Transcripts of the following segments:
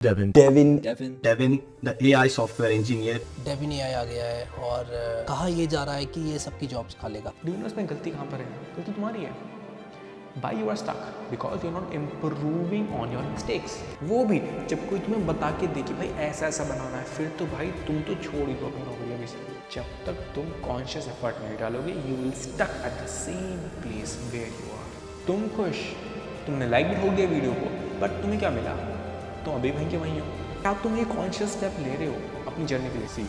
Devin, the AI software engineer. Devin AI आ गया है और कहा ये जा रहा है कि ये सबकी जॉब्स खा लेगा। डू यू नो इसमें गलती कहाँ पर है? गलती तुम्हारी है। Why you are stuck? Because you are not improving on your mistakes. वो भी जब कोई तुम्हें बता के दे कि भाई ऐसा ऐसा बनाना है, फिर तो भाई तुम तो छोड़ ही दो अपनी नौकरी अभी से। जब तक तुम कॉन्शियस एफर्ट नहीं डालोगे, you will stuck at the same place where you are. तुम खुश, तुमने लाइक भी ठोक दिया वीडियो को, बट तुम्हें क्या मिला? तुम अभी वहीं के वहीं हो। क्या तुम ये कॉन्शियस स्टेप ले रहे हो अपनी जर्नी के लिए? See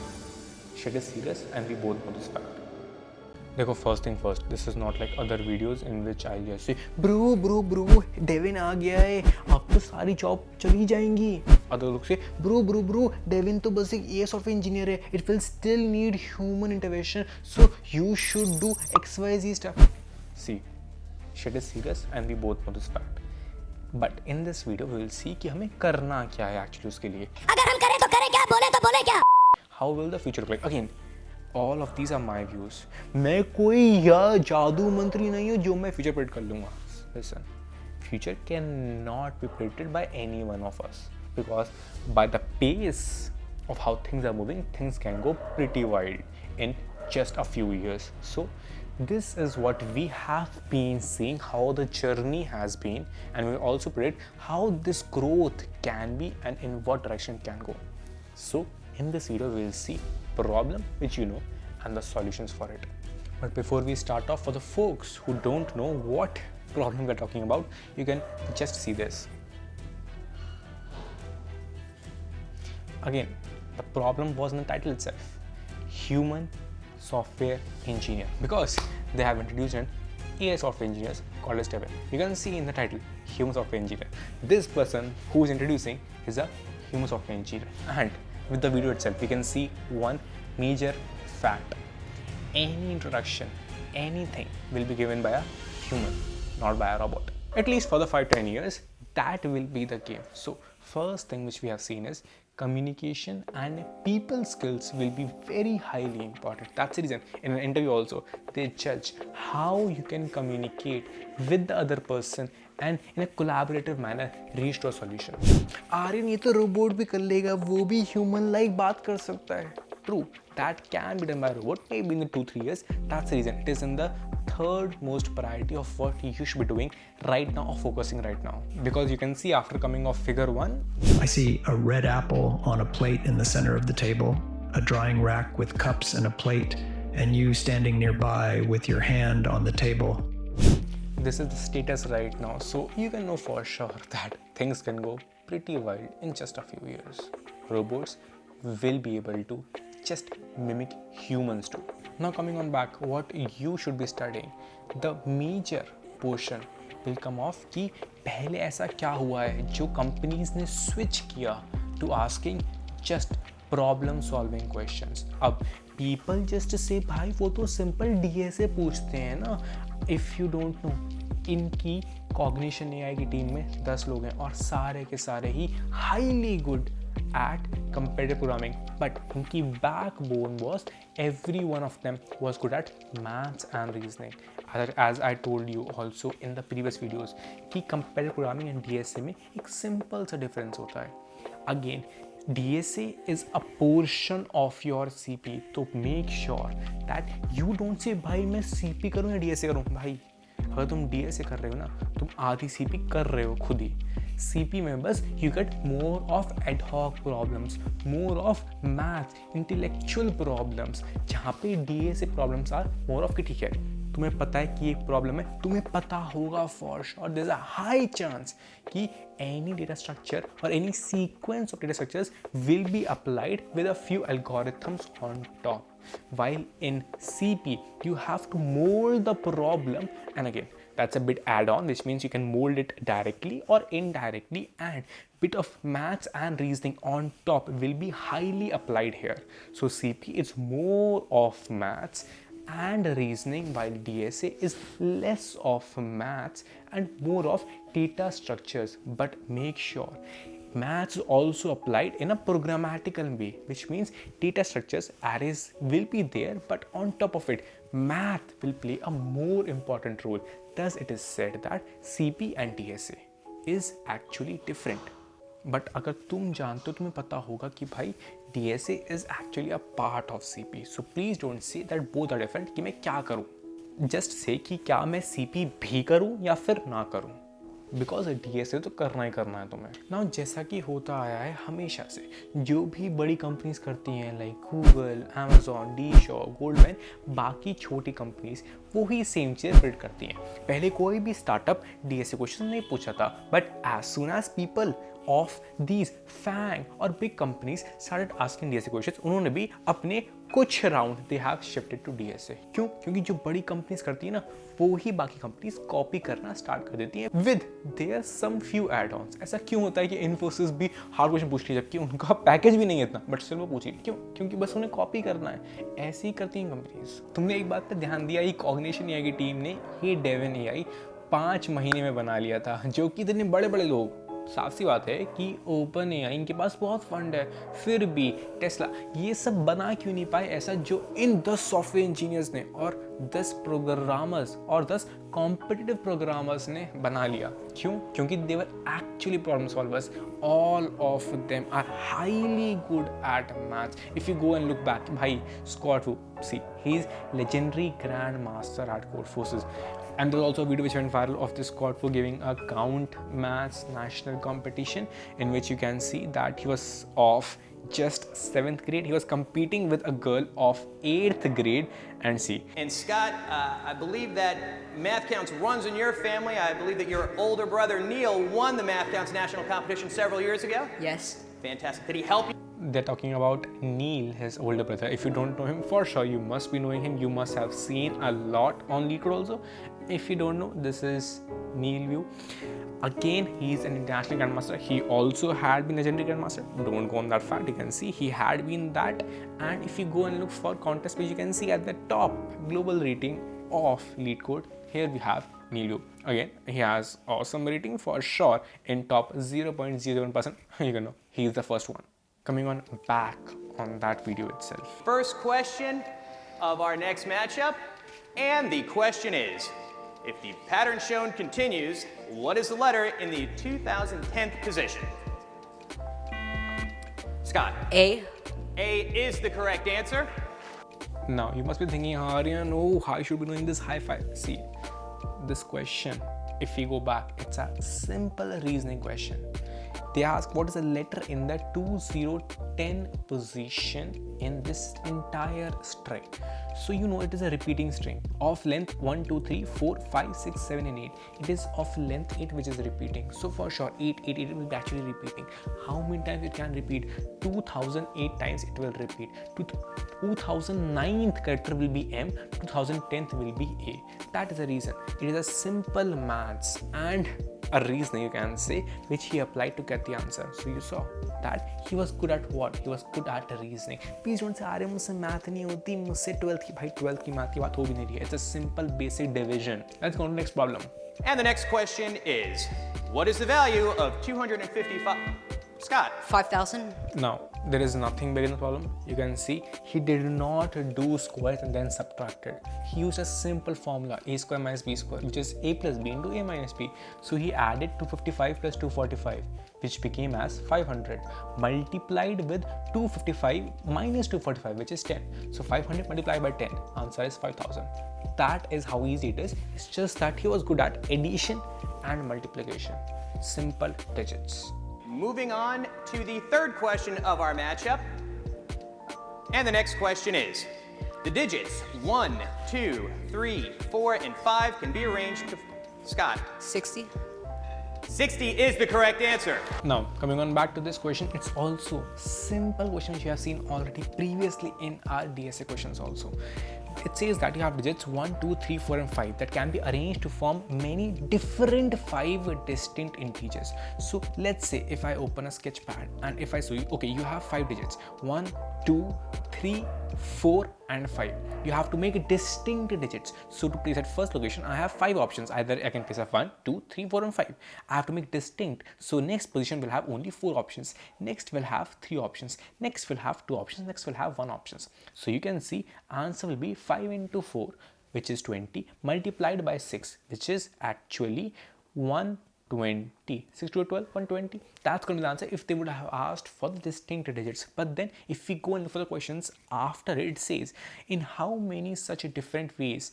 shit is serious and we both know this fact. देखो, first thing first, this is not like other videos in which I just say bro Devin आ गया है, अब तो सारी जॉब चली जाएंगी। अदर लोग से ब्रो डेविन तो बस एक एएस सॉफ्टवेयर इंजीनियर है, it will still need human intervention, so you should do XYZ stuff. See shit is serious and we both know this fact, but in this video we will see कि हमें करना क्या है actually उसके लिए। अगर हम करें तो करें क्या, बोले तो बोले क्या। How will the future look like? Again all of these are my views. मैं कोई या जादू मंत्री नहीं हूँ जो मैं फ्यूचर प्रेडिक्ट कर लूँगा। Listen, future can not be predicted by any one of us, because by the pace of how things are moving, things can go pretty wild in just a few years. So this is what we have been seeing, how the journey has been, and we also predict how this growth can be and in what direction it can go. So in this video we will see problem which you know and the solutions for it. But before we start off, for the folks who don't know what problem we're talking about, you can just see this. Again, the problem was in the title itself, human software engineer, because they have introduced an AI software engineers called as Devin. You can see in the title, human software engineer. This person who is introducing is a human software engineer, and with the video itself, we can see one major fact: any introduction, anything will be given by a human, not by a robot. At least for the 5-10 years, that will be the game. So first thing which we have seen is communication and people skills will be very highly important. That's the reason in an interview also they judge how you can communicate with the other person and in a collaborative manner reach to a solution. Aryan ये तो robot भी कर लेगा, वो भी human like बात कर सकता है। True, that can be done by a robot maybe in the 2-3 years. That's the reason it is in the third most priority of what you should be doing right now or focusing right now, because you can see after coming off figure 1, I see a red apple on a plate in the center of the table, a drying rack with cups and a plate, and you standing nearby with your hand on the table. this is the status right now, so you can know for sure that things can go pretty wild in just a few years. Robots will be able to just mimic humans too. Now coming on back, what you should be studying, the major portion will come off कि पहले ऐसा क्या हुआ है जो companies ने switch किया to asking just problem solving questions. अब पीपल जस्ट से भाई वो तो सिंपल डीएसए पूछते हैं ना। इफ़ यू डोंट नो, इनकी कॉग्निशन एआई की टीम में 10 लोग हैं और सारे के सारे ही highly good at competitive programming, but उनकी backbone was every one of them was good at maths and reasoning. As I told you also in the previous videos कि competitive programming and DSA में एक simple सा difference होता है। Again, DSA is a portion of your CP, तो make sure that you don't say भाई मैं CP करूँ या DSA करूँ। भाई अगर तुम DSA कर रहे हो ना, तुम आधी CP कर रहे हो खुद ही। CP में बस you get more of ad hoc problems, more of math, intellectual problems, जहाँ पे DSA problems are more of कि ठीक है तुम्हें पता है कि एक प्रॉब्लम है, तुम्हें पता होगा for sure, there's a high chance कि any data structure or any sequence of data structures will be applied with a few algorithms on top. While in CP, you have to mold the problem, and again, that's a bit add-on, which means you can mold it directly or indirectly, and bit of maths and reasoning on top will be highly applied here. So CP is more of maths and reasoning, while DSA is less of maths and more of data structures. But make sure maths is also applied in a programmatical way, which means data structures, arrays will be there, but on top of it, math will play a more important role. Thus, it is said that CP and DSA is actually different. But अगर तुम जानते हो, तुम्हें पता होगा कि भाई DSA is actually a part of CP. So please don't say that both are different कि मैं क्या करूँ. जस्ट से कि क्या मैं CP भी करूँ या फिर ना करूँ, बिकॉज DSA तो करना ही करना है तुम्हें. नाउ जैसा कि होता आया है हमेशा से, जो भी बड़ी कंपनीज करती हैं लाइक गूगल, Amazon, डीशॉ, गोल्डमैन, बाकी छोटी कंपनीज वो ही सेम चीज़ बिल्ड करती हैं. पहले कोई भी स्टार्टअप DSA क्वेश्चन नहीं पूछा था, but as soon as people of these Faang और big companies started asking DSA questions, उन्होंने भी अपने कुछ round they have shifted to DSA. क्यों? क्योंकि जो बड़ी कंपनीज करती है ना, वो ही बाकी कंपनीज कॉपी करना स्टार्ट कर देती हैं with their some few add ons. ऐसा क्यों होता है कि इन्फोसिस भी हार्ड क्वेश्चन पूछ रही है जबकि उनका पैकेज भी नहीं है इतना, बट स्टिल वो पूछ रही है. क्यों? क्योंकि बस उन्हें कॉपी करना है. ऐसे ही करती हैं कंपनीज. तुमने एक बात पर ध्यान दिया, ये कॉग्निशन AI की टीम ने ये डेवन AI 5 महीने में बना लिया था, जो कि इतने बड़े बड़े लोग, साफ सी बात है कि ओपन AI इनके पास बहुत फंड है, फिर भी टेस्ला ये सब बना क्यों नहीं पाए ऐसा, जो इन 10 सॉफ्टवेयर इंजीनियर्स ने और 10 प्रोग्रामर्स और 10 कॉम्पिटिटिव प्रोग्रामर्स ने बना लिया. क्यों? क्योंकि they were actually problem solvers. All of them are highly good at maths. If you go and look back, भाई Scott Wu, see he is legendary grand master at Codeforces. And there's also a video which went viral of this squad for giving a count maths national competition, in which you can see that he was of just 7th grade. He was competing with a girl of 8th grade. And see. And Scott, I believe that Math Counts runs in your family. I believe that your older brother Neil won the Math Counts national competition several years ago. Yes. Fantastic. Did he help you? They're talking about Neil, his older brother. If you don't know him, for sure you must be knowing him. You must have seen a lot on Leetcode also. If you don't know, this is Neil View. Again, he's an international grandmaster. He also had been a legendary grandmaster. Don't go on that fact. You can see he had been that. And if you go and look for contest page, you can see at the top global rating of Leetcode. Here we have Neil View. Again, he has awesome rating for sure in top 0.01%. You can know he's the first one. Coming on back on that video itself. First question of our next matchup, and the question is, if the pattern shown continues, what is the letter in the 2010th position? Scott. A. A is the correct answer. Now you must be thinking, Aryan, oh, I should be doing this high five. See, this question, if we go back, it's a simple reasoning question. They ask what is the letter in the 2010 position in this entire string. So you know it is a repeating string of length 1, 2, 3, 4, 5, 6, 7 and 8. It is of length 8 which is repeating. So for sure 8 will be actually repeating. How many times it can repeat? 2008 times it will repeat. 2009th character will be M, 2010th will be A. That is the reason. It is a simple maths and a reasoning, you can say, which he applied to get the answer. So you saw that he was good at what? He was good at reasoning. Please don't say, "Arey, मुझसे math नहीं होती, मुझसे 12th की." भाई 12th की math की बात हो भी नहीं रही है. It's a simple basic division. Let's go to the next problem. And the next question is, what is the value of 255? Scott. 5,000. Now, there is nothing big in the problem. You can see he did not do squares and then subtracted. He used a simple formula, a square minus b square, which is a plus b into a minus b. So he added 255 plus 245, which became as 500, multiplied with 255 minus 245, which is 10. So 500 multiplied by 10, answer is 5,000. That is how easy it is. It's just that he was good at addition and multiplication. Simple digits. Moving on to the third question of our matchup. And the next question is, the digits 1, 2, 3, 4, and 5 can be arranged to... Scott. 60. 60 is the correct answer. Now, coming on back to this question, it's also simple question which you have seen already previously in our DSA questions also. It says that you have digits 1, 2, 3, 4 and 5 that can be arranged to form many different 5 distinct integers. So let's say if I open a sketch pad and if I show you, okay, you have 5 digits, 1, 2, 3, 4 and 5. You have to make distinct digits. So to place at first location, I have 5 options. Either I can place at 1, 2, 3, 4 and 5. I have to make distinct. So next position will have only 4 options. Next will have 3 options. Next will have 2 options. Next will have 1 options. So you can see answer will be 5 into 4, which is 20, multiplied by 6, which is actually 1 20. 6 to 12, 120. That's going to be the answer if they would have asked for the distinct digits. But then if we go and look for the questions after it says in how many such different ways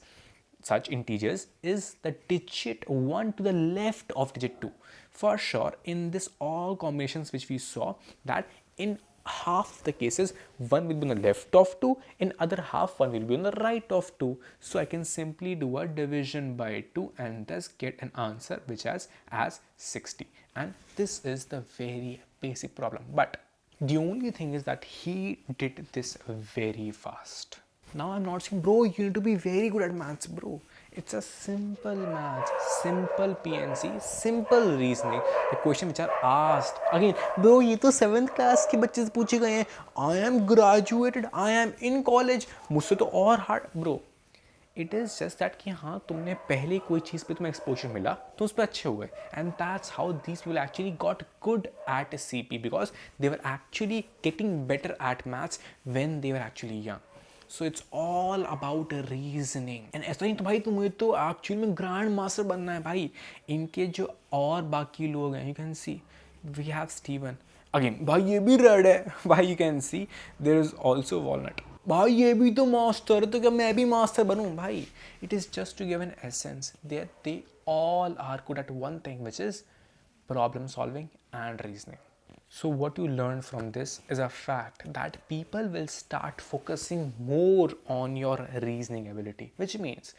such integers is the digit 1 to the left of digit 2. For sure, in this all combinations which we saw, that in half the cases 1 will be on the left of 2, in other half 1 will be on the right of 2. So I can simply do a division by 2 and thus get an answer which has as 60. And this is the very basic problem. But the only thing is that he did this very fast. Now I'm not saying, bro, you need to be very good at maths, bro. It's a simple maths, simple PNC, simple reasoning. The question which are asked. Again, bro, ये तो 7th class के बच्चे से पूछे गए हैं. I am graduated, I am in college. मुझसे तो और hard, bro. It is just that कि हाँ तुमने पहले कोई चीज़ पे तुम्हें exposure मिला तो उस पर अच्छे हो गए. And that's how these people actually got good at CP because they were actually getting better at maths when they were actually young. So it's all about reasoning. And ऐसा नहीं तो भाई तुम्हें तो एक्चुअली में ग्रैंड मास्टर बनना है भाई. इनके जो और बाकी लोग हैं, you can see we have Steven. Again, भाई ये भी रेड है. भाई you can see there is also Walnut. भाई ये भी तो मास्टर है, तो क्या मैं भी मास्टर बनूं भाई? It is just to give an essence that they all are good at one thing, which is problem solving and reasoning. So what you learn from this is a fact that people will start focusing more on your reasoning ability, which means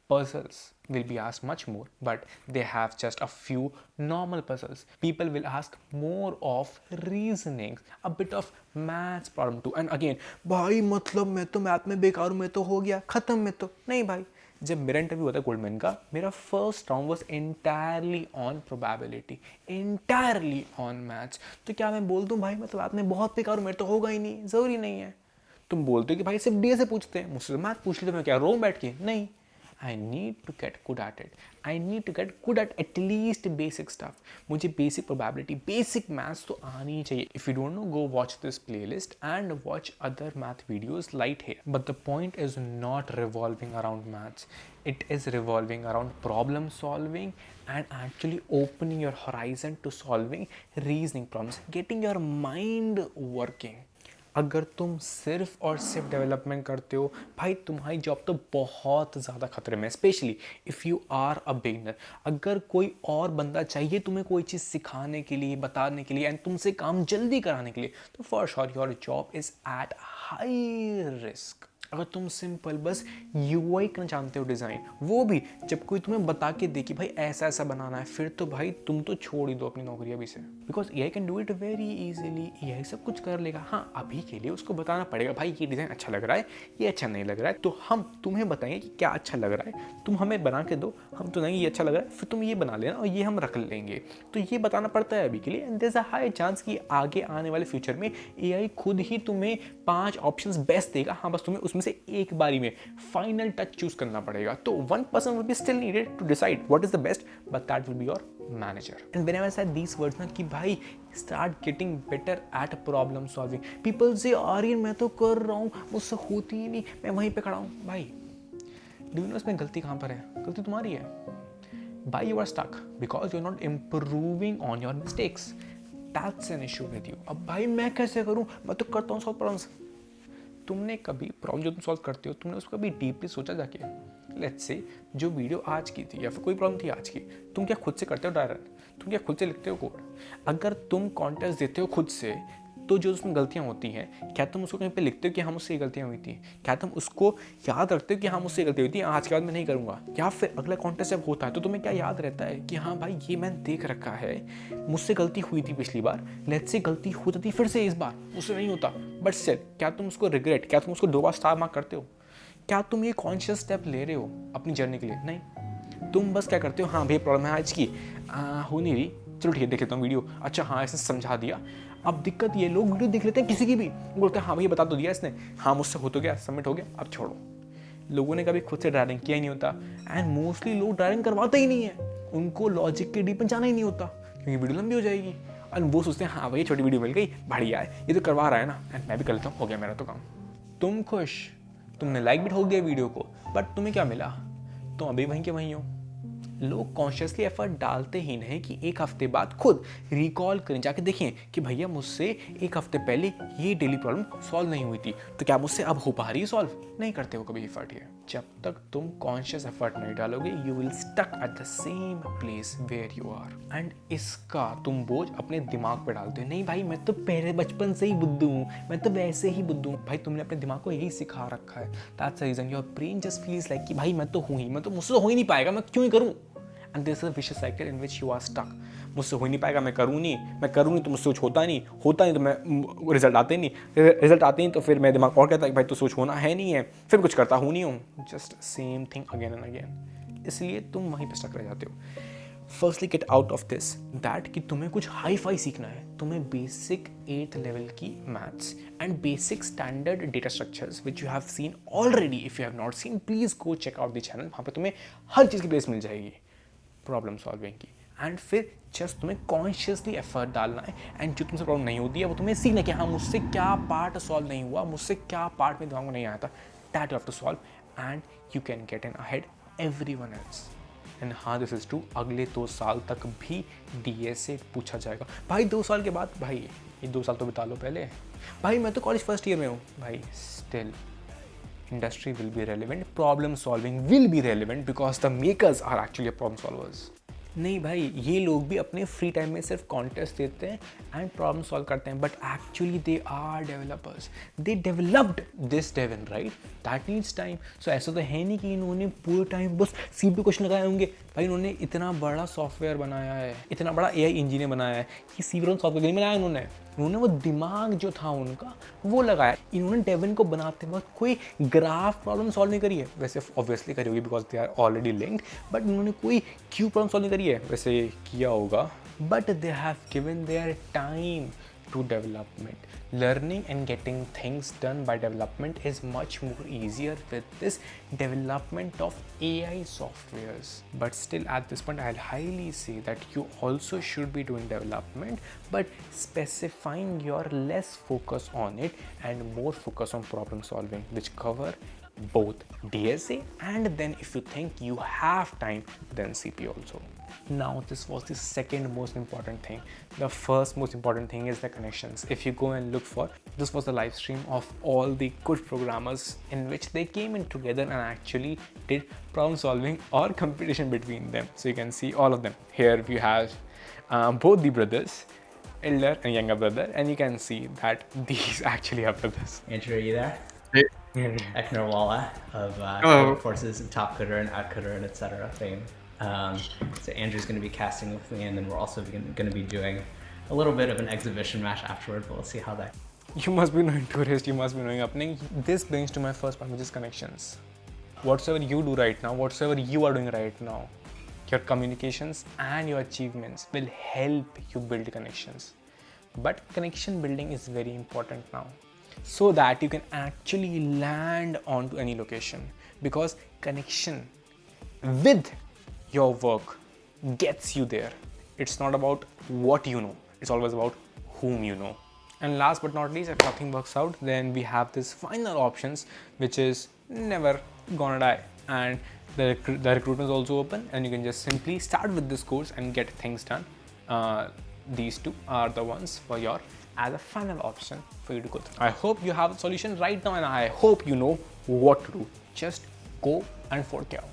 puzzles will be asked much more, but they have just a few normal puzzles. People will ask more of reasoning, a bit of maths problem too. And again, भाई मतलब मैं तो math में बेकार हूँ, मैं तो हो गया खत्म. में तो नहीं भाई. जब मेरा इंटरव्यू हुआ था गोल्डमैन का, मेरा first round was entirely on probability, entirely on maths. तो क्या मैं बोल दूं भाई मतलब मैथ में बहुत बेकार हूँ, मेरे तो होगा ही नहीं? ज़रूरी नहीं है. तुम बोलते हो कि भाई सिर्फ डी से पूछते हैं, मुझसे मैथ पूछ ली तो मैं क्या रोम बैठ के? नहीं. I need to get good at it. I need to get good at least basic stuff. मुझे basic probability, basic maths तो आनी ही चाहिए. If you don't know, go watch this playlist and watch other math videos light here. But the point is not revolving around maths. It is revolving around problem solving and actually opening your horizon to solving reasoning problems, getting your mind working. अगर तुम सिर्फ और सिर्फ development करते हो भाई, तुम्हारी job तो बहुत ज़्यादा खतरे में, specially if you are a beginner. अगर कोई और बंदा चाहिए तुम्हें कोई चीज़ सिखाने के लिए, बताने के लिए एंड तुमसे काम जल्दी कराने के लिए, तो for sure your job is at high risk. अगर तुम सिंपल बस UI करना जानते हो, डिज़ाइन, वो भी जब कोई तुम्हें बता के दे कि भाई ऐसा ऐसा बनाना है, फिर तो भाई तुम तो छोड़ ही दो अपनी नौकरी अभी से. Because AI can do it very easily. AI सब कुछ कर लेगा. हाँ, अभी के लिए उसको बताना पड़ेगा भाई ये डिज़ाइन अच्छा लग रहा है, ये अच्छा नहीं लग रहा है, तो हम तुम्हें बताएंगे कि क्या अच्छा लग रहा है, तुम हमें बना के दो, हम तो नहीं ये अच्छा लग रहा है, फिर तुम ये बना लेना और ये हम रख लेंगे. तो ये बताना पड़ता है अभी के लिए. And there is a high chance कि आगे आने वाले फ्यूचर में AI खुद ही तुम्हें 5 ऑप्शंस बेस्ट देगा. हाँ, बस तुम्हें उसमें से एक बारी में फाइनल टच चूज करना पड़ेगा. तो 1 person will be still needed to decide what is the best, but that will be your manager. And whenever I said these words ना कि भाई start getting better at problem solving, people say Aryan मैं तो कर रहा हूँ, मुझसे होती ही नहीं, मैं वहीं पे खड़ा हूँ. भाई do you know इसमें गलती कहाँ पर है? गलती तुम्हारी है. Why you are stuck? Because you're not improving on your mistakes. That's an issue with you. अब भाई मैं कैसे करूँ? मैं तो करता हूँ सॉल्व प्रॉब्लम्स. तुमने कभी प्रॉब्लम जो तुम सॉल्व करते हो, तुमने उसको कभी डीपली सोचा जाके? लेट्स से जो वीडियो आज की थी या फिर कोई प्रॉब्लम थी आज की, तुम क्या खुद से करते हो ड्राई रन? तुम क्या खुद से लिखते हो कोड? अगर तुम कॉन्टेस्ट देते हो खुद से, तो जो उसमें गलतियाँ होती हैं, क्या तुम उसको कहीं पे लिखते हो कि हाँ मुझसे ये गलतियाँ हुई थी? क्या तुम उसको याद रखते हो कि हाँ मुझसे ये गलती हुई थी, आज के बाद मैं नहीं करूँगा? या फिर अगला कॉन्टेस्ट जब होता है तो तुम्हें क्या याद रहता है कि हाँ भाई ये मैंने देख रखा है, मुझसे गलती हुई थी पिछली बार, लेट्स से गलती हो जाती फिर से इस बार, मुझसे नहीं होता. बट स्टिल क्या तुम उसको रिग्रेट, क्या तुम उसको 2 बार स्टार मार्क करते हो? क्या तुम ये कॉन्शियस स्टेप ले रहे हो अपनी जर्नी के लिए? नहीं. तुम बस क्या करते हो, हाँ भाई प्रॉब्लम है आज की, हो नहीं रही, चलो ठीक है देख लेता हूँ वीडियो, अच्छा हाँ ऐसे समझा दिया. अब दिक्कत ये, लोग वीडियो देख लेते हैं किसी की भी, बोलते हैं हाँ भाई बता तो दिया इसने, हाँ मुझसे हो तो गया, सबमिट हो गया, अब छोड़ो. लोगों ने कभी खुद से ड्राइविंग किया ही नहीं होता. एंड मोस्टली लोग ड्राइविंग करवाते ही नहीं है, उनको लॉजिक के डीप में जाना ही नहीं होता क्योंकि वीडियो लंबी हो जाएगी. और वो सोचते हैं हाँ भाई छोटी वीडियो मिल गई, बढ़िया है, ये तो करवा रहा है ना, एंड मैं भी कर लेता हूँ, हो गया मेरा तो काम. तुम खुश, तुमने लाइक भी ठोक दिया वीडियो को, बट तुम्हें क्या मिला? तुम अभी वहीं के वहीं हो. लोग कॉन्शियसली एफर्ट डालते ही नहीं कि एक हफ्ते बाद खुद रिकॉल करें, जाके देखें कि भैया मुझसे एक हफ्ते पहले ये डेली प्रॉब्लम सॉल्व नहीं हुई थी, तो क्या मुझसे अब हो पा रही है सॉल्व? नहीं करते हो कभी एफर्ट ये। जब तक तुम कॉन्शियस एफर्ट नहीं डालोगे, you will stuck at the same place where you are. And इसका तुम बोझ अपने दिमाग पे डालते हो, नहीं भाई मैं तो पहले बचपन से ही बुद्धू हूँ, मैं तो वैसे ही बुद्धू हूँ। भाई तुमने अपने दिमाग को यही सिखा रखा है, that's the reason your brain just feels like कि भाई मैं तो हूँ ही, मैं तो मुझसे तो हो ही नहीं पाएगा, मैं क्यों ही करूँ? And this is a vicious cycle in which you are stuck. मुझसे हो ही नहीं पाएगा, मैं करूँ नहीं तो मुझसे कुछ होता नहीं तो मैं रिजल्ट आते नहीं तो फिर मेरे दिमाग और कहता है कि भाई तो सोच होना है नहीं है, फिर कुछ करता हूँ नहीं हूँ, just same thing again and again. इसलिए तुम वहीं पे स्टक रह जाते हो। Firstly get out of this that कि तुम्हें कुछ हाई फाई सीखना है, तुम्हें बेसिक 8th लेवल की maths and basic standard data structures which you have seen already. If you have not seen please go check out the channel, वहाँ पे तुम्हें हर चीज़ की प्लेस मिल जाएगी प्रॉब्लम सॉल्विंग की। एंड फिर जस्ट तुम्हें कॉन्शियसली एफर्ट डालना है, एंड जो तुमसे प्रॉब्लम नहीं होती है वो तुम्हें सीखना है कि हाँ मुझसे क्या पार्ट सॉल्व नहीं हुआ, मुझसे क्या पार्ट में दिमाग में नहीं आया था, that you have to solve and you can get in ahead everyone else. And हाँ दिस इज ट्रू, अगले 2 साल तक भी डीएस से पूछा जाएगा। भाई 2 साल के बाद, भाई ये 2 साल तो बिता लो पहले। भाई मैं तो कॉलेज फर्स्ट ईयर में हूँ। भाई still industry will be relevant, problem solving will be relevant because the makers are actually problem solvers. नहीं भाई, ये लोग भी अपने फ्री टाइम में सिर्फ कॉन्टेस्ट देते हैं एंड प्रॉब्लम सॉल्व करते हैं, but actually they are developers, they developed this Devin, right? That needs time. So ऐसा तो है नहीं कि इन्होंने पूरे टाइम बस सी पे क्वेश्चन लगाए होंगे। भाई इन्होंने इतना बड़ा सॉफ्टवेयर बनाया है, इतना बड़ा एआई इंजीनियर बनाया है कि सी पे सॉफ्टवेयर नहीं बनाया उन्होंने वो दिमाग जो था उनका वो लगाया। इन्होंने डेवन को बनाते वक्त कोई ग्राफ प्रॉब्लम सॉल्व नहीं करी है, वैसे ऑब्वियसली करी होगी because they are already linked, but इन्होंने कोई क्यू प्रॉब्लम सॉल्व नहीं करी है, वैसे किया होगा, but they have given their time to development. Learning and getting things done by development is much more easier with this development of AI softwares. But still at this point I'll highly say that you also should be doing development, but specifying your less focus on it and more focus on problem solving, which cover both DSA and then if you think you have time then CP also. Now this was the second most important thing. The first most important thing is the connections. If you go and look for, this was the live stream of all the good programmers in which they came in together and actually did problem solving or competition between them. So you can see all of them. Here we have both the brothers, elder and younger brother, and you can see that these actually are brothers. Andrew, are you there? Ekner Walla of Forces and Top Cutter and Out Cutter and etc. fame. So Andrew's going to be casting with me, and then we're also going to be doing a little bit of an exhibition match afterward, but we'll see how that. You must be knowing tourist, you must be knowing opening. This brings to my first point, which is connections. Whatsoever you do right now, whatsoever you are doing right now, your communications and your achievements will help you build connections. But connection building is very important now, so that you can actually land onto any location, because connection with your work gets you there. It's not about what you know, it's always about whom you know. And last but not least, if nothing works out, then we have this final options, which is never gonna die, and the recruitment is also open, and you can just simply start with this course and get things done. These two are the ones for your as a final option for you to go through. I hope you have a solution right now, and I hope you know what to do. Just go and fork out.